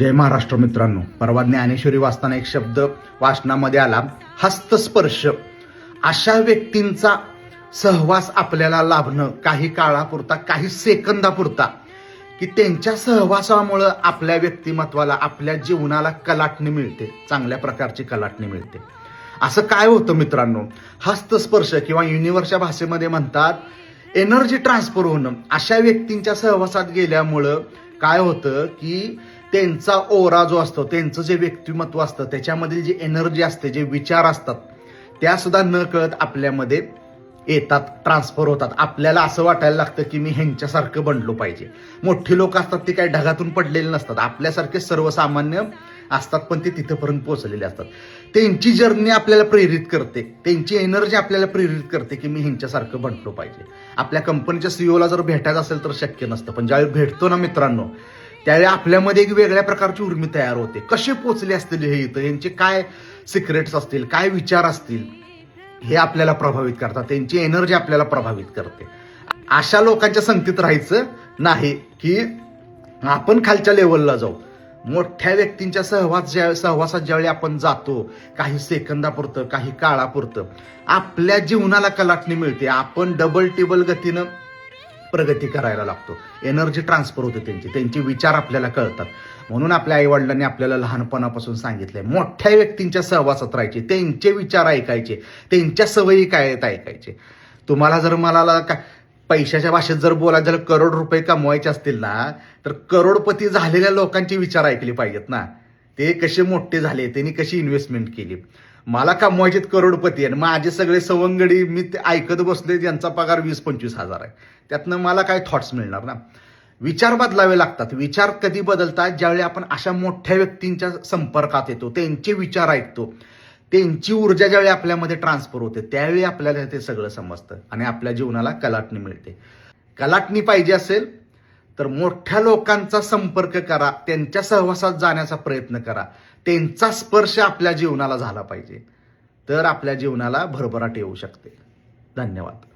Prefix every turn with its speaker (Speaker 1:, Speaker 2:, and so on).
Speaker 1: जय महाराष्ट्र मित्रांनो, परवा ज्ञानेश्वरी वाचताना एक शब्द वाचनामध्ये आला, हस्तस्पर्श. अशा व्यक्तींचा सहवास आपल्याला लाभणं काही काळापुरता, काही सेकंदापुरता, की त्यांच्या सहवासामुळं आपल्या व्यक्तिमत्वाला, आपल्या जीवनाला कलाटणी मिळते, चांगल्या प्रकारची कलाटणी मिळते. असं काय होतं मित्रांनो, हस्तस्पर्श किंवा युनिव्हर्सच्या भाषेमध्ये म्हणतात एनर्जी ट्रान्सफर होणं. अशा व्यक्तींच्या सहवासात गेल्यामुळं काय होतं की त्यांचा ओरा जो असतो, त्यांचं जे व्यक्तिमत्व असतं, त्याच्यामधील जी एनर्जी असते, जे विचार असतात, त्या सुद्धा न कळत आपल्यामध्ये येतात, ट्रान्सफर होतात. आपल्याला असं वाटायला लागतं की मी ह्यांच्यासारखं बनलो पाहिजे. मोठी लोक असतात ते काही ढगातून पडलेले नसतात, आपल्यासारखे सर्वसामान्य असतात, पण ते तिथपर्यंत पोहोचलेले असतात. त्यांची जर्नी आपल्याला प्रेरित करते, त्यांची एनर्जी आपल्याला प्रेरित करते की मी ह्यांच्यासारखं बनलो पाहिजे. आपल्या कंपनीच्या सीईओला जर भेटायचं असेल तर शक्य नसतं, पण ज्यावेळी भेटतो ना मित्रांनो, त्यावेळी आपल्यामध्ये एक वेगळ्या प्रकारची उर्मी तयार होते. कसे पोचले असतील हे इथं, यांचे काय सिक्रेट्स असतील, काय विचार असतील, हे आपल्याला प्रभावित करतात, त्यांची एनर्जी आपल्याला प्रभावित करते. अशा लोकांच्या संगतीत राहायचं नाही की आपण खालच्या लेवलला जाऊ. मोठ्या व्यक्तींच्या सहवासात ज्यावेळी आपण जातो, काही सेकंदापुरतं, काही काळापुरतं, आपल्या जीवनाला कलाटणी मिळते. आपण डबल टेबल गतीनं प्रगती करायला लागतो, एनर्जी ट्रान्सफर होते, त्यांचे विचार आपल्याला कळतात. म्हणून आपल्या आईवडिलांनी आपल्याला लहानपणापासून सांगितलंय मोठ्या व्यक्तींच्या सहवासात राहायचे, त्यांचे विचार ऐकायचे, त्यांच्या सवयी काय आहेत ऐकायचे. तुम्हाला जर मला पैशाच्या भाषेत जर बोलायचं झालं, करोड रुपये कमवायचे असतील ना, तर करोडपती झालेल्या लोकांचे विचार ऐकले पाहिजेत ना. ते कसे मोठे झाले, त्यांनी कशी इन्व्हेस्टमेंट केली. मला कमवायचे करोडपती आणि माझे सगळे सवंगडी मी ते ऐकत बसले, ज्यांचा पगार 20-25 हजार आहे, त्यातनं मला काय थॉट्स मिळणार ना. विचार बदलावे लागतात. विचार कधी बदलतात, ज्यावेळी आपण अशा मोठ्या व्यक्तींच्या संपर्कात येतो, त्यांचे विचार ऐकतो, त्यांची ऊर्जा ज्यावेळी आपल्यामध्ये ट्रान्सफर होते, त्यावेळी आपल्याला ते सगळं समजतं आणि आपल्या जीवनाला कलाटणी मिळते. कलाटणी पाहिजे असेल तर मोठ्या लोकांचा संपर्क करा, त्यांच्या सहवासात जाण्याचा प्रयत्न करा, त्यांचा स्पर्श आपल्या जीवनाला झाला पाहिजे, तर आपल्या जीवनाला भरभराट येऊ शकते. धन्यवाद.